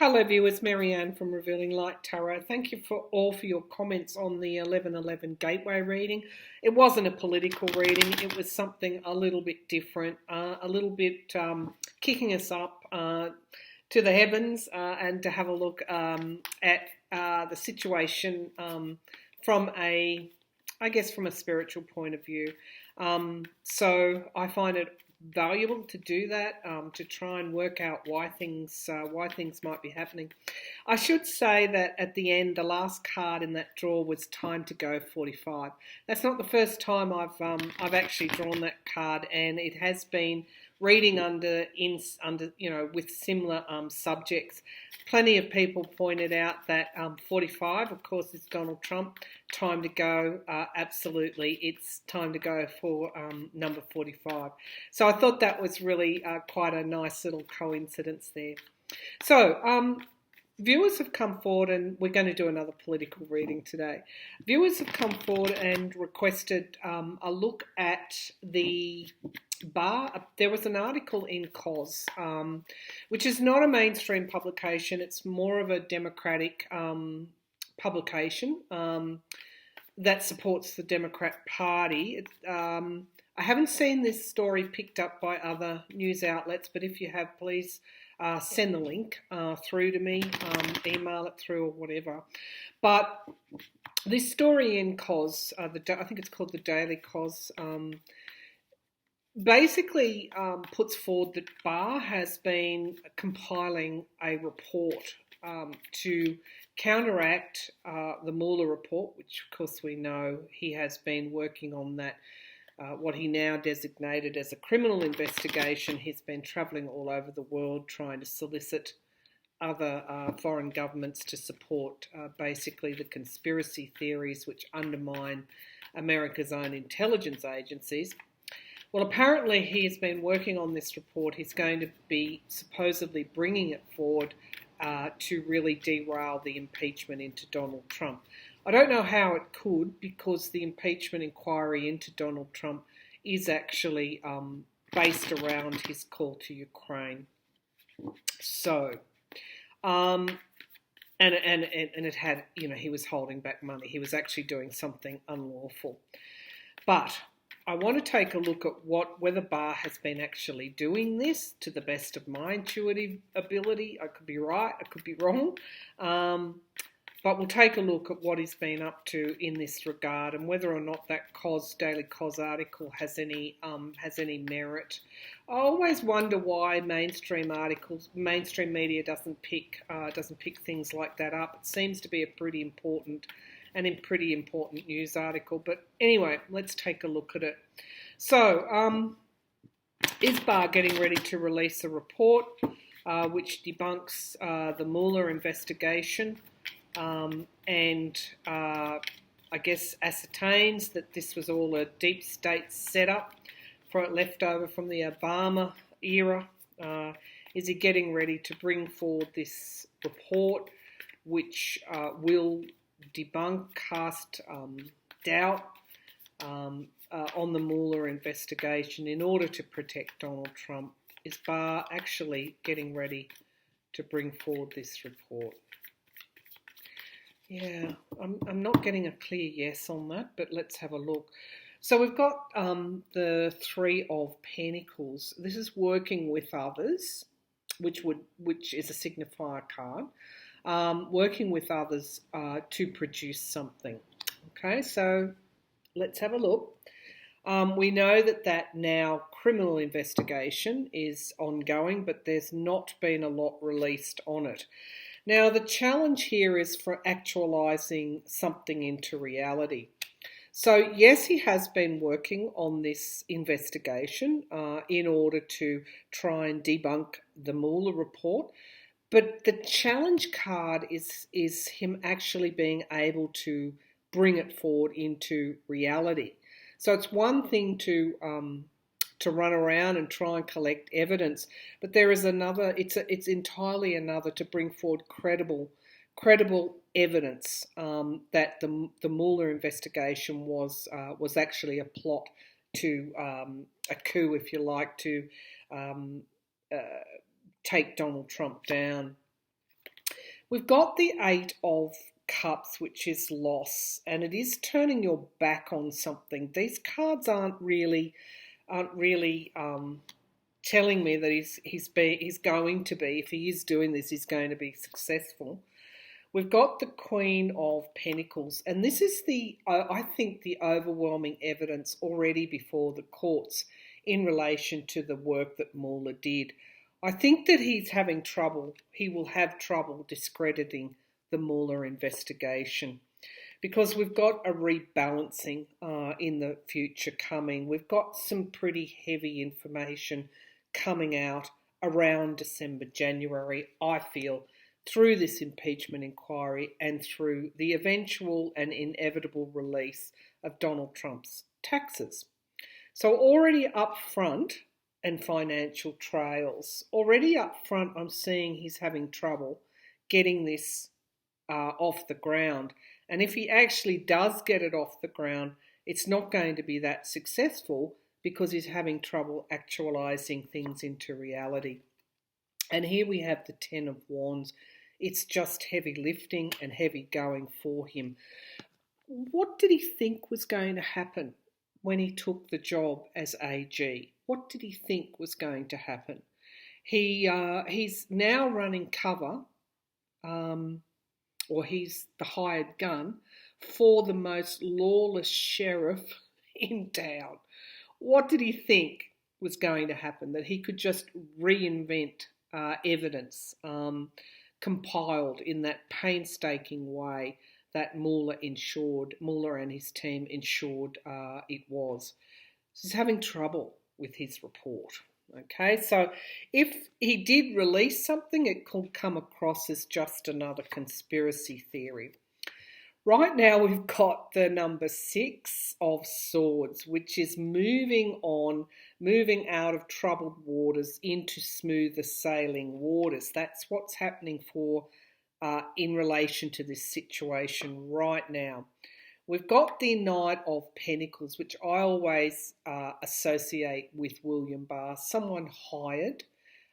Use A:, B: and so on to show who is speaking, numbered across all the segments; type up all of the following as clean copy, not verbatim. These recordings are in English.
A: Hello viewers, Marianne from Revealing Light Tarot. Thank you for your comments on the 11:11 Gateway reading. It wasn't a political reading, it was something a little bit different, a little bit kicking us up to the heavens and to have a look at the situation from from a spiritual point of view. So I find it valuable to do that, to try and work out why things might be happening. I should say that at the end, the last card in that draw was Time to Go 45. That's not the first time I've actually drawn that card, and it has been reading under with similar subjects. Plenty of people pointed out that 45, of course, is Donald Trump. Time to go, absolutely, it's time to go for number 45. So I thought that was really quite a nice little coincidence there. So viewers have come forward, and we're going to do another political reading today. Viewers have come forward and requested a look at the Barr. There was an article in KOS, which is not a mainstream publication. It's more of a democratic publication that supports the Democrat Party. I haven't seen this story picked up by other news outlets, but if you have, please send the link through to me, email it through or whatever. But this story in KOS, I think it's called the DailyKos, basically puts forward that Barr has been compiling a report to counteract the Mueller report, which of course we know he has been working on that, what he now designated as a criminal investigation. He's been travelling all over the world trying to solicit other foreign governments to support basically the conspiracy theories which undermine America's own intelligence agencies. Well, apparently he has been working on this report. He's going to be supposedly bringing it forward to really derail the impeachment into Donald Trump. I don't know how it could, because the impeachment inquiry into Donald Trump is actually based around his call to Ukraine. So, and it had, he was holding back money. He was actually doing something unlawful. But I want to take a look at whether Barr has been actually doing this to the best of my intuitive ability. I could be right, I could be wrong, but we'll take a look at what he's been up to in this regard, and whether or not that DailyKos article has any merit. I always wonder why mainstream media doesn't pick things like that up. It seems to be a pretty important news article. But anyway, let's take a look at it. So, is Barr getting ready to release a report which debunks the Mueller investigation and I guess ascertains that this was all a deep state setup left over from the Obama era? Is he getting ready to bring forward this report which will cast doubt on the Mueller investigation in order to protect Donald Trump? Is Barr actually getting ready to bring forward this report? Yeah, I'm not getting a clear yes on that, but let's have a look. So we've got the Three of Pentacles. This is working with others, which is a signifier card. Working with others to produce something. Okay, so let's have a look. We know that now criminal investigation is ongoing, but there's not been a lot released on it. Now, the challenge here is for actualising something into reality. So, yes, he has been working on this investigation in order to try and debunk the Mueller report. But the challenge card is him actually being able to bring it forward into reality. So it's one thing to run around and try and collect evidence, but there is another. It's entirely another to bring forward credible evidence that the Mueller investigation was actually a plot to a coup, if you like, to take Donald Trump down. We've got the Eight of Cups, which is loss, and it is turning your back on something. These cards aren't really telling me that he's going to be, if he is doing this, he's going to be successful. We've got the Queen of Pentacles, and this is I think the overwhelming evidence already before the courts in relation to the work that Mueller did. I think that he will have trouble discrediting the Mueller investigation, because we've got a rebalancing in the future coming. We've got some pretty heavy information coming out around December, January, I feel, through this impeachment inquiry and through the eventual and inevitable release of Donald Trump's taxes. So already up front, and financial trails, already up front, I'm seeing he's having trouble getting this off the ground. And if he actually does get it off the ground, it's not going to be that successful, because he's having trouble actualizing things into reality. And here we have the Ten of Wands. It's just heavy lifting and heavy going for him. What did he think was going to happen when he took the job as AG? What did he think was going to happen? He's now running cover, or he's the hired gun for the most lawless sheriff in town. What did he think was going to happen? That he could just reinvent evidence compiled in that painstaking way that Mueller and his team ensured it was. So he's having trouble with his report. Okay, so if he did release something, it could come across as just another conspiracy theory. Right now we've got the number 6 of Swords, which is moving out of troubled waters into smoother sailing waters. That's what's happening in relation to this situation right now. We've got the Knight of Pentacles, which I always associate with William Barr, someone hired.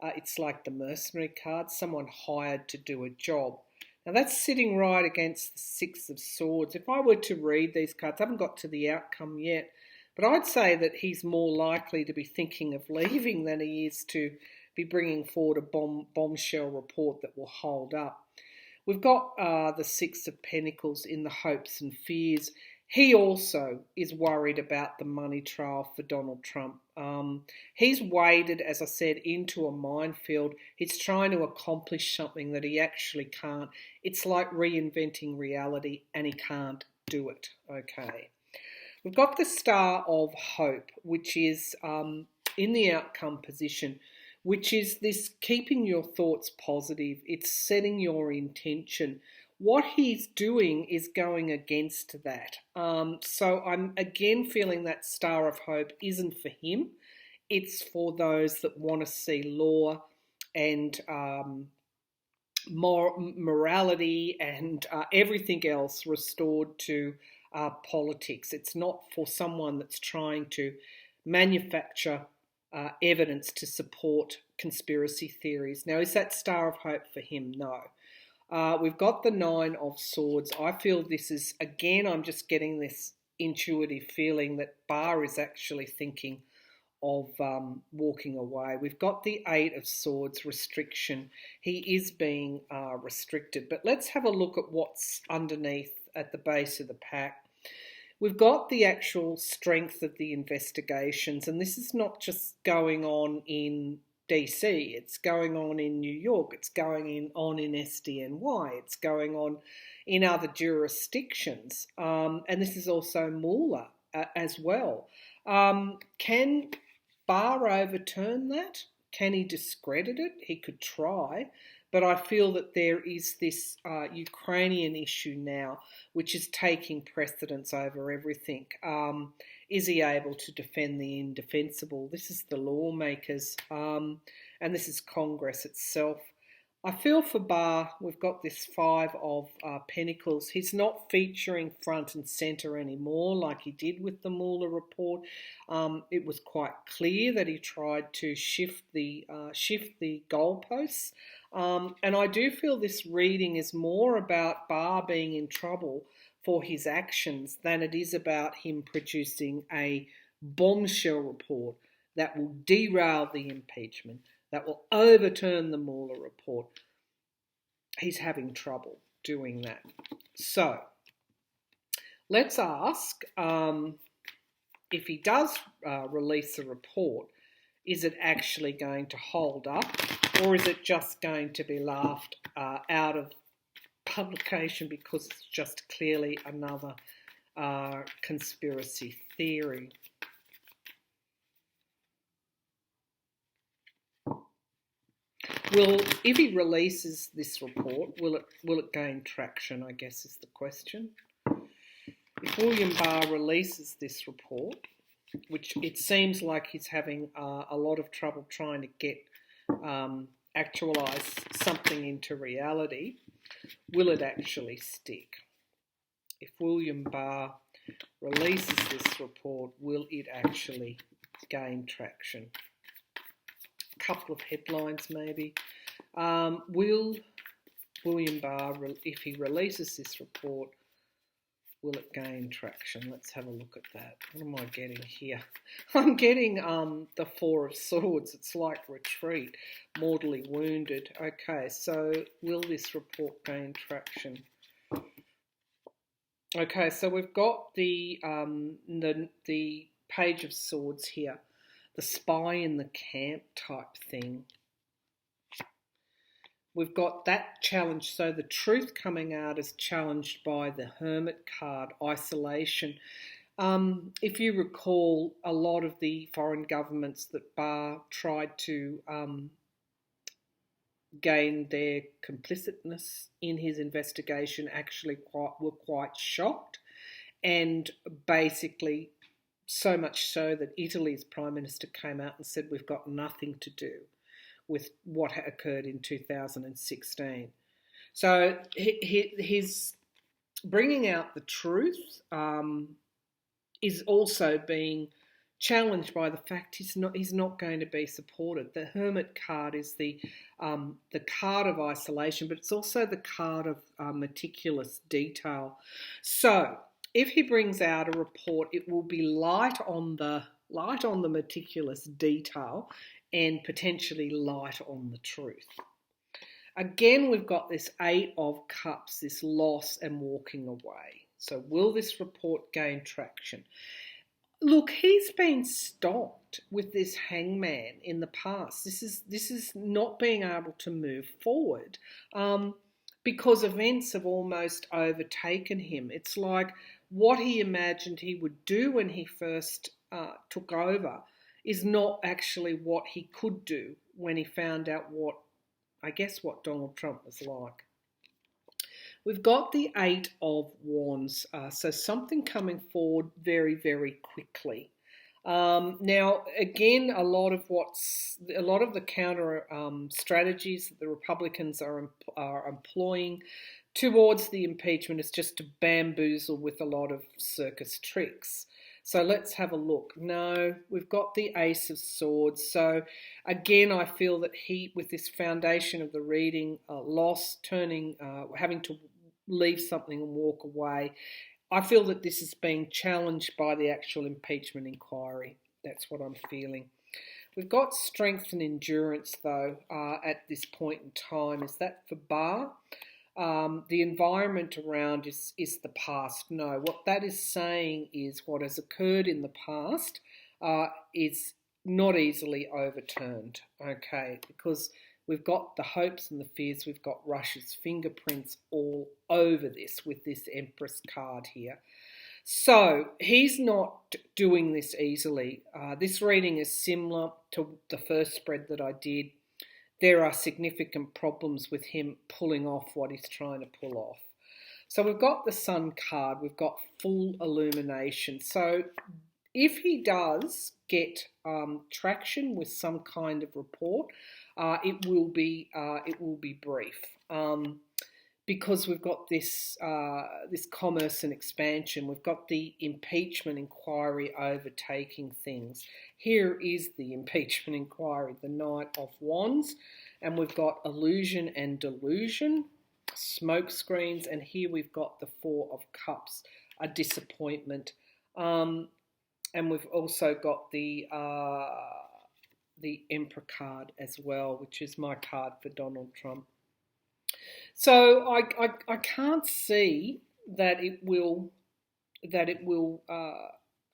A: It's like the mercenary card, someone hired to do a job. Now that's sitting right against the 6 of Swords. If I were to read these cards, I haven't got to the outcome yet, but I'd say that he's more likely to be thinking of leaving than he is to be bringing forward a bombshell report that will hold up. We've got the 6 of Pentacles in the hopes and fears. He also is worried about the money trail for Donald Trump. He's waded, as I said, into a minefield. He's trying to accomplish something that he actually can't. It's like reinventing reality, and he can't do it. Okay. We've got the Star of Hope, which is in the outcome position, which is this keeping your thoughts positive. It's setting your intention. What he's doing is going against that. So I'm again feeling that Star of Hope isn't for him. It's for those that want to see law and morality and everything else restored to politics. It's not for someone that's trying to manufacture evidence to support conspiracy theories. Now, is that Star of Hope for him? No. We've got the 9 of Swords. I feel this is, again, I'm just getting this intuitive feeling that Barr is actually thinking of walking away. We've got the 8 of Swords, restriction. He is being restricted. But let's have a look at what's underneath at the base of the pack. We've got the actual strength of the investigations, and this is not just going on in DC, it's going on in New York, it's going on in SDNY, it's going on in other jurisdictions, and this is also Mueller as well. Can Barr overturn that? Can he discredit it? He could try, but I feel that there is this Ukrainian issue now which is taking precedence over everything. Is he able to defend the indefensible? This is the lawmakers, and this is Congress itself. I feel for Barr, we've got this 5 of Pentacles. He's not featuring front and centre anymore like he did with the Mueller report. It was quite clear that he tried to shift the goalposts. And I do feel this reading is more about Barr being in trouble for his actions than it is about him producing a bombshell report that will derail the impeachment, that will overturn the Mueller report. He's having trouble doing that. So let's ask, if he does release a report, is it actually going to hold up, or is it just going to be laughed out of publication because it's just clearly another conspiracy theory? If he releases this report, will it gain traction, I guess is the question. If William Barr releases this report, which it seems like he's having a lot of trouble trying to get actualise something into reality, will it actually stick? If William Barr releases this report, will it actually gain traction? A couple of headlines maybe. Will William Barr, if he releases this report, will it gain traction? Let's have a look at that. What am I getting here? I'm getting the Four of Swords. It's like retreat, mortally wounded. Okay, so will this report gain traction? Okay, so we've got the Page of Swords here, the spy in the camp type thing. We've got that challenge. So the truth coming out is challenged by the Hermit card, isolation. If you recall, a lot of the foreign governments that Barr tried to gain their complicitness in his investigation actually were quite shocked, and basically so much so that Italy's Prime Minister came out and said, we've got nothing to do with what occurred in 2016. So his bringing out the truth is also being challenged by the fact he's not going to be supported. The Hermit card is the card of isolation, but it's also the card of meticulous detail. So if he brings out a report, it will be light on the meticulous detail and potentially light on the truth. Again, we've got this Eight of Cups, this loss and walking away. So will this report gain traction? Look, he's been stopped with this hangman in the past. This is not being able to move forward because events have almost overtaken him. It's like what he imagined he would do when he first took over is not actually what he could do when he found out what Donald Trump was like. We've got the Eight of Wands, so something coming forward very, very quickly. Now, again, a lot of the counter strategies that the Republicans are employing towards the impeachment is just to bamboozle with a lot of circus tricks. So let's have a look. No, we've got the Ace of Swords. So again, I feel that he, with this foundation of the reading, loss, having to leave something and walk away, I feel that this is being challenged by the actual impeachment inquiry. That's what I'm feeling. We've got strength and endurance, though, at this point in time. Is that for Barr? The environment around is the past. No, what that is saying is what has occurred in the past is not easily overturned, okay, because we've got the hopes and the fears, we've got Russia's fingerprints all over this with this Empress card here. So he's not doing this easily. This reading is similar to the first spread that I did. There are significant problems with him pulling off what he's trying to pull off. So we've got the Sun card, we've got full illumination. So if he does get traction with some kind of report, it will be brief because we've got this commerce and expansion. We've got the impeachment inquiry overtaking things. Here is the impeachment inquiry, the Knight of Wands. and we've got illusion and delusion, smoke screens, and here we've got the Four of Cups, a disappointment. And we've also got the Emperor card as well, which is my card for Donald Trump. So I can't see that it will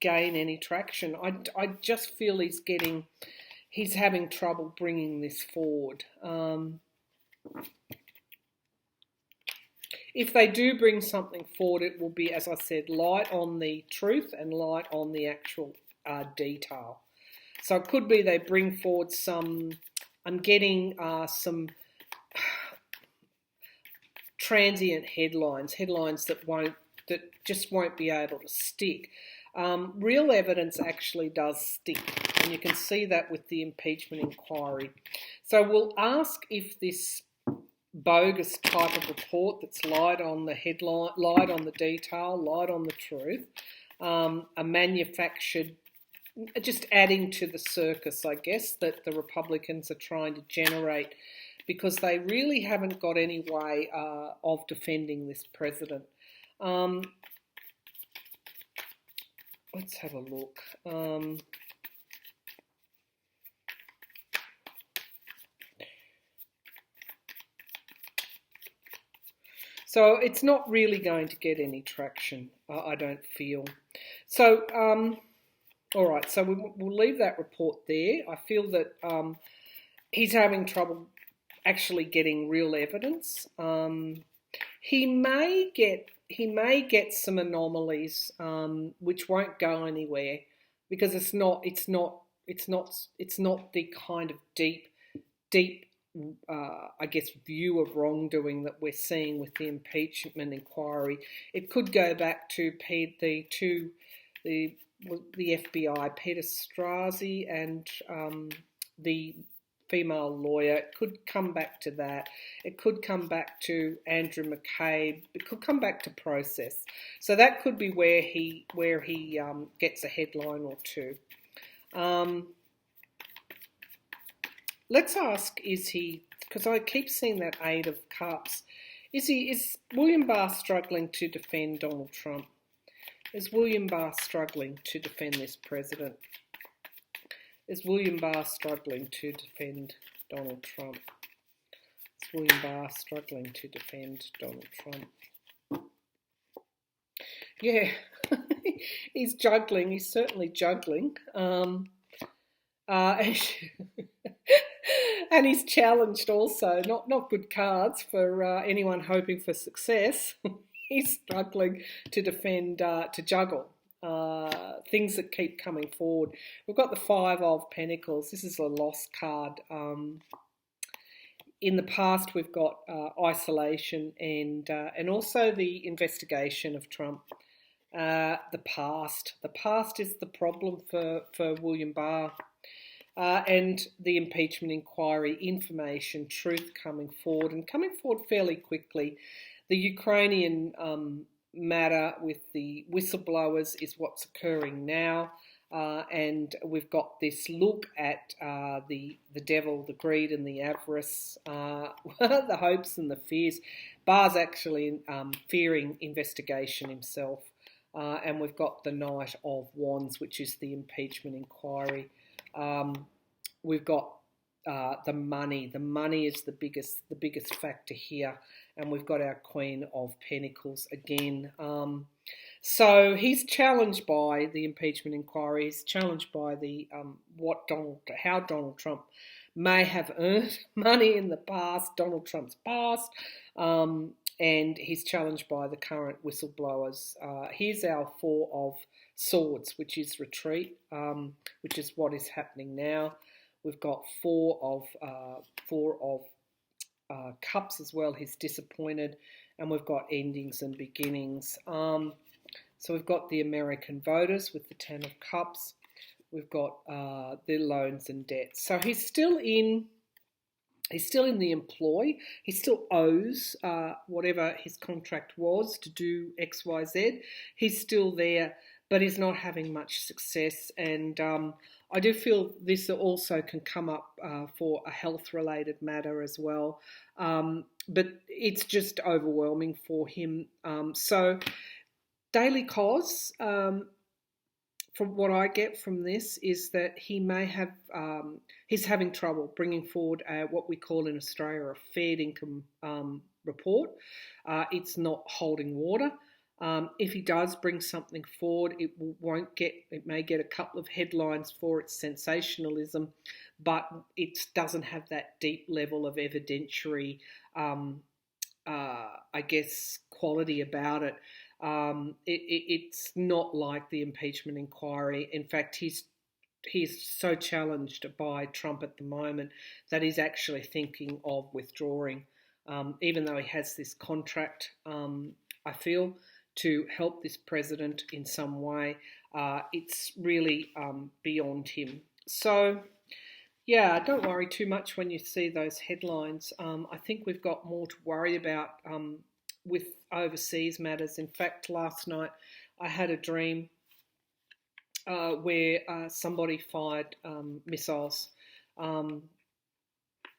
A: gain any traction. I just feel he's having trouble bringing this forward. If they do bring something forward, it will be, as I said, light on the truth and light on the actual detail. So it could be they bring forward some. I'm getting some transient headlines that just won't be able to stick. Real evidence actually does stick, and you can see that with the impeachment inquiry. So we'll ask if this bogus type of report that's light on the headline, light on the detail, light on the truth, a manufactured, just adding to the circus, I guess, that the Republicans are trying to generate, because they really haven't got any way of defending this president. Let's have a look. So it's not really going to get any traction, I don't feel. So, all right, so we'll leave that report there. I feel that he's having trouble actually getting real evidence. He may get some anomalies which won't go anywhere, because it's not the kind of deep I guess view of wrongdoing that we're seeing with the impeachment inquiry. It could go back to the FBI, Peter Strozzi, and the female lawyer. It could come back to that. It could come back to Andrew McCabe. It could come back to process. So that could be where he gets a headline or two. Let's ask, is he, because I keep seeing that Eight of Cups, is William Barr struggling to defend Donald Trump? Is William Barr struggling to defend this president? Is William Barr struggling to defend Donald Trump? Is William Barr struggling to defend Donald Trump? Yeah, he's juggling. He's certainly juggling. And he's challenged also. Not good cards for anyone hoping for success. He's struggling to defend, to juggle things that keep coming forward. We've got the Five of Pentacles. This is a lost card. In the past, we've got isolation and also the investigation of Trump. The past is the problem for William Barr. And the impeachment inquiry, information, truth coming forward fairly quickly. The Ukrainian matter with the whistleblowers is what's occurring now, and we've got this look at the devil, the greed and the avarice, the hopes and the fears. Barr's actually fearing investigation himself, and we've got the Knight of Wands, which is the impeachment inquiry. We've got the money. The money is the biggest factor here, and we've got our Queen of Pentacles again. So he's challenged by the impeachment inquiry. He's challenged by the how Donald Trump may have earned money in the past, Donald Trump's past, and he's challenged by the current whistleblowers. Here's our Four of Swords, which is retreat, which is what is happening now. We've got Four of Cups as well. He's disappointed, and we've got endings and beginnings. So we've got the American voters with the Ten of Cups. We've got the loans and debts. So he's still in the employ. He still owes whatever his contract was to do X, Y, Z. He's still there, but he's not having much success. And I do feel this also can come up for a health-related matter as well, but it's just overwhelming for him. So DailyKos, from what I get from this, is that he may have he's having trouble bringing forward what we call in Australia a fair income report. It's not holding water. If he does bring something forward, it may get a couple of headlines for its sensationalism, but it doesn't have that deep level of evidentiary, I guess, quality about it. It's not like the impeachment inquiry. In fact, he's so challenged by Trump at the moment that he's actually thinking of withdrawing, even though he has this contract, I feel, to help this president in some way. It's really beyond him. So, yeah, don't worry too much when you see those headlines. I think we've got more to worry about with overseas matters. In fact, last night I had a dream where somebody fired missiles, and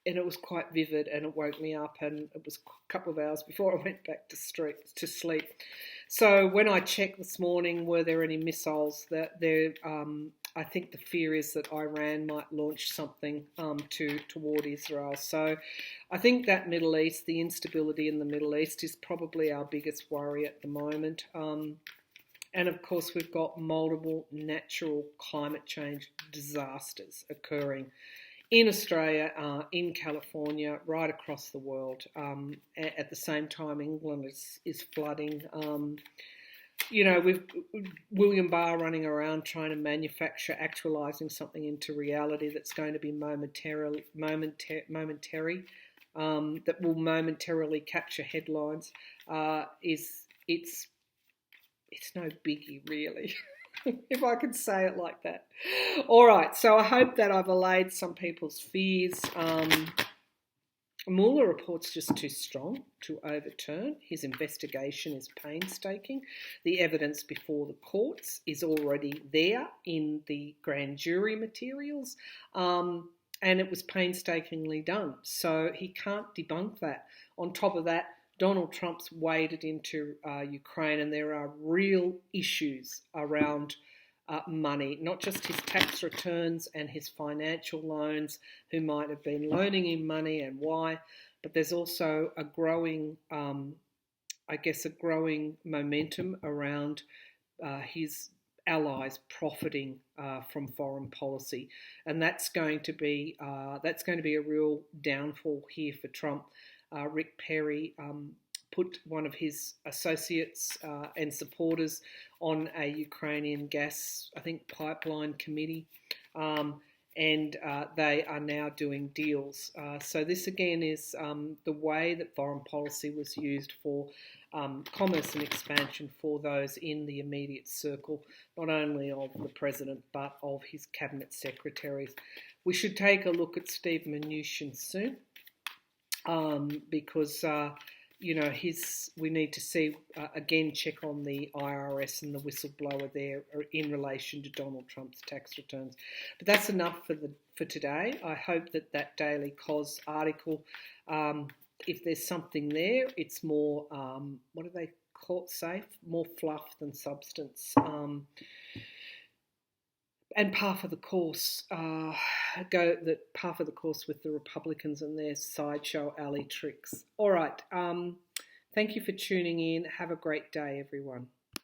A: it was quite vivid, and it woke me up, and it was a couple of hours before I went back to sleep. So when I checked this morning, were there any missiles that there? I think the fear is that Iran might launch something toward Israel. So I think that Middle East, the instability in the Middle East, is probably our biggest worry at the moment. And of course, we've got multiple natural climate change disasters occurring in Australia, in California, right across the world. At the same time, England is flooding. With William Barr running around trying to manufacture, actualising something into reality that's going to be momentary, that will momentarily capture headlines, it's no biggie, really, if I could say it like that. All right, so I hope that I've allayed some people's fears. Mueller report's just too strong to overturn. His investigation is painstaking. The evidence before the courts is already there in the grand jury materials, and it was painstakingly done. So he can't debunk that. On top of that, Donald Trump's waded into Ukraine, and there are real issues around money, not just his tax returns and his financial loans, who might have been loaning him money and why, but there's also a growing, momentum around his allies profiting from foreign policy, and that's going to be a real downfall here for Trump. Rick Perry put one of his associates and supporters on a Ukrainian gas, pipeline committee, and they are now doing deals. So this again is the way that foreign policy was used for commerce and expansion for those in the immediate circle, not only of the president but of his cabinet secretaries. We should take a look at Steve Mnuchin soon, because we need to see, check on the IRS and the whistleblower there in relation to Donald Trump's tax returns. But that's enough for today. I hope that DailyKos article, if there's something there, it's more, what do they call it, more fluff than substance. And par for the course, with the Republicans and their sideshow alley tricks. All right. Thank you for tuning in. Have a great day, everyone.